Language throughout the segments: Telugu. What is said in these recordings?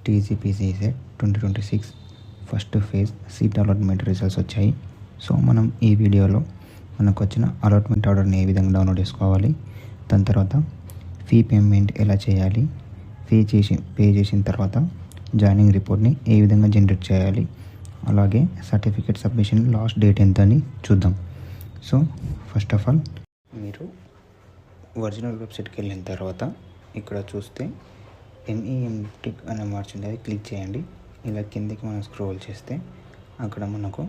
టీజీపీసీ CET 2026 first phase seat allotment results వచ్చాయి. సో మనం ఈ వీడియోలో మనకు వచ్చిన అలాట్మెంట్ ఆర్డర్ని ఏ విధంగా డౌన్లోడ్ చేసుకోవాలి, దాని తర్వాత ఫీ పేమెంట్ ఎలా చేయాలి, పే చేసిన తర్వాత జాయినింగ్ రిపోర్ట్ని ఏ విధంగా జనరేట్ చేయాలి, అలాగే సర్టిఫికేట్ సబ్మిషన్ లాస్ట్ డేట్ ఎంత అని చూద్దాం. సో ఫస్ట్ ఆఫ్ ఆల్ మీరు ఒరిజినల్ వెబ్సైట్కి వెళ్ళిన తర్వాత ఇక్కడ చూస్తే MEMTech అనే మార్చింది, అది క్లిక్ చేయండి. ఇలా కిందికి మనం స్క్రోల్ చేస్తే అక్కడ మనకు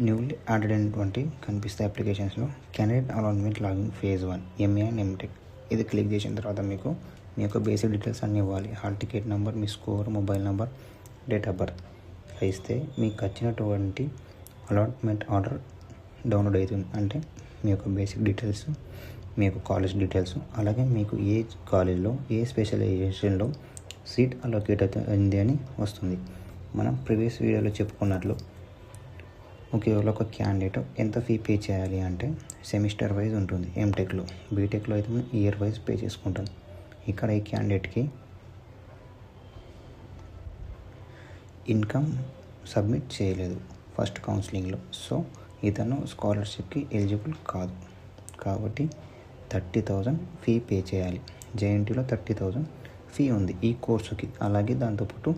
న్యూలీ యాడెడ్ అయినటువంటి కనిపిస్తాయి అప్లికేషన్స్లో candidate allotment login phase 1 MA and MTech. ఇది క్లిక్ చేసిన తర్వాత మీకు మీ యొక్క బేసిక్ డీటెయిల్స్ అన్నీ ఇవ్వాలి. హాల్ టికెట్ నెంబర్, మీ score, mobile number, date of birth ఇస్తే మీకు వచ్చినటువంటి అలాట్మెంట్ ఆర్డర్ డౌన్లోడ్ అవుతుంది. అంటే మీ యొక్క బేసిక్ డీటెయిల్స్, మీ యొక్క కాలేజ్ డీటెయిల్స్, అలాగే మీకు ఏ కాలేజ్లో ఏ స్పెషలైజేషన్లో సీట్ అలొకేట్ అయింది అని వస్తుంది. మనం ప్రీవియస్ వీడియోలో చెప్పుకున్నట్లు ఒకవేళ ఒక క్యాండిడేట్ ఎంత ఫీ పే చేయాలి అంటే సెమిస్టర్ వైజ్ ఉంటుంది. MTechలో, బీటెక్లో అయితే మనం ఇయర్ వైజ్ పే చేసుకుంటాం. ఇక్కడ ఈ క్యాండిడేట్కి ఇన్కమ్ సబ్మిట్ చేయలేదు ఫస్ట్ కౌన్సిలింగ్లో, సో ఇతను స్కాలర్షిప్కి ఎలిజిబుల్ కాదు. కాబట్టి 30,000 ఫీ పే చేయాలి. JNTలో 30,000 ఫీ ఉంది ఈ కోర్సుకి. అలాగే దాంతోపాటు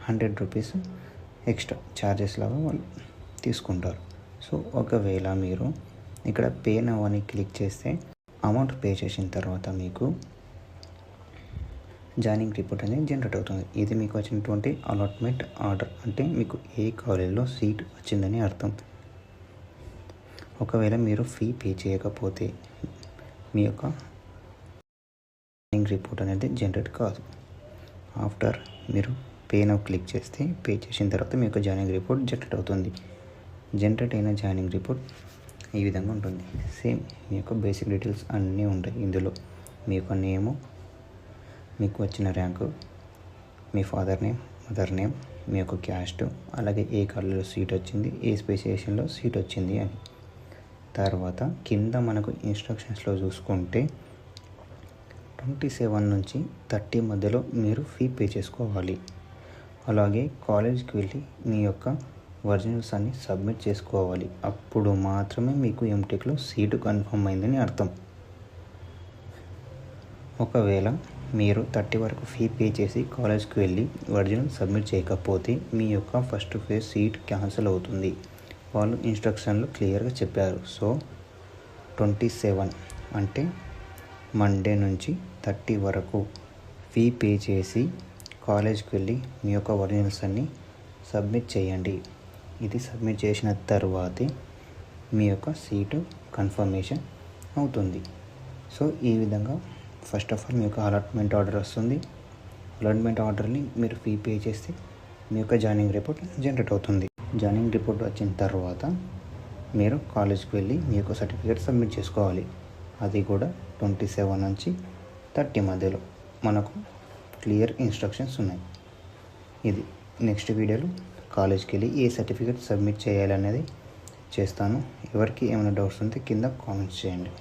100 రూపీస్ ఎక్స్ట్రా ఛార్జెస్ లాగా వాళ్ళు తీసుకుంటారు. సో ఒకవేళ మీరు ఇక్కడ పే నౌ అని క్లిక్ చేస్తే అమౌంట్ పే చేసిన తర్వాత మీకు జాయినింగ్ రిపోర్ట్ అనేది జనరేట్ అవుతుంది. ఇది మీకు వచ్చినటువంటి అలాట్మెంట్ ఆర్డర్, అంటే మీకు ఏ కాలేజ్లో సీట్ వచ్చిందని అర్థం. ఒకవేళ మీరు ఫీ పే చేయకపోతే మీ యొక్క జాయినింగ్ రిపోర్ట్ అనేది జనరేట్ కాదు. ఆఫ్టర్ మీరు పే నౌ క్లిక్ చేస్తే పే చేసిన తర్వాత మీ యొక్క జాయినింగ్ రిపోర్ట్ జనరేట్ అవుతుంది. జనరేట్ అయిన జాయినింగ్ రిపోర్ట్ ఈ విధంగా ఉంటుంది. సేమ్ మీ యొక్క బేసిక్ డీటెయిల్స్ అన్నీ ఉంటాయి ఇందులో. మీ యొక్క నేము, మీకు వచ్చిన ర్యాంకు, మీ ఫాదర్ నేమ్, మదర్ నేమ్, మీ యొక్క క్యాస్ట్, అలాగే ఏ కాలేజీలో సీట్ వచ్చింది, ఏ స్పెషలైజేషన్లో సీట్ వచ్చింది అని. తర్వాత కింద మనకు ఇన్స్ట్రక్షన్స్లో చూసుకుంటే 27 నుంచి 30 మధ్యలో మీరు ఫీ పే చేసుకోవాలి. అలాగే కాలేజ్కి వెళ్ళి మీ యొక్క ఒరిజినల్స్ అన్ని సబ్మిట్ చేసుకోవాలి. అప్పుడు మాత్రమే మీకు MTechలో సీటు కన్ఫర్మ్ అయిందని అర్థం. ఒకవేళ మీరు 30 వరకు ఫీ పే చేసి కాలేజ్కి వెళ్ళి ఒరిజినల్ సబ్మిట్ చేయకపోతే మీ యొక్క ఫస్ట్ ఫేజ్ సీట్ క్యాన్సిల్ అవుతుంది. వాళ్ళు ఇన్స్ట్రక్షన్లో క్లియర్గా చెప్పారు. సో 27 అంటే మండే నుంచి 30 వరకు ఫీ పే చేసి కాలేజ్కి వెళ్ళి మీ యొక్క ఒరిజినల్స్ అన్ని సబ్మిట్ చేయండి. ఇది సబ్మిట్ చేసిన తర్వాతే మీ యొక్క సీటు కన్ఫర్మేషన్ అవుతుంది. సో ఈ విధంగా ఫస్ట్ ఆఫ్ ఆల్ మీ యొక్క అలాట్మెంట్ ఆర్డర్ వస్తుంది. అలాట్మెంట్ ఆర్డర్ని మీరు ఫీ పే చేస్తే మీ యొక్క జాయినింగ్ రిపోర్ట్ జనరేట్ అవుతుంది. జాయినింగ్ రిపోర్ట్ వచ్చిన తర్వాత మీరు కాలేజ్కి వెళ్ళి మీ యొక్క సర్టిఫికేట్ సబ్మిట్ చేసుకోవాలి. అది కూడా 27 నుంచి 30 మధ్యలో మనకు క్లియర్ ఇన్స్ట్రక్షన్స్ ఉన్నాయి. ఇది నెక్స్ట్ వీడియోలో కాలేజ్కి వెళ్ళి ఏ సర్టిఫికేట్ సబ్మిట్ చేయాలనేది చేస్తాను. ఎవరికి ఏమైనా డౌట్స్ ఉంటే కింద కామెంట్స్ చేయండి.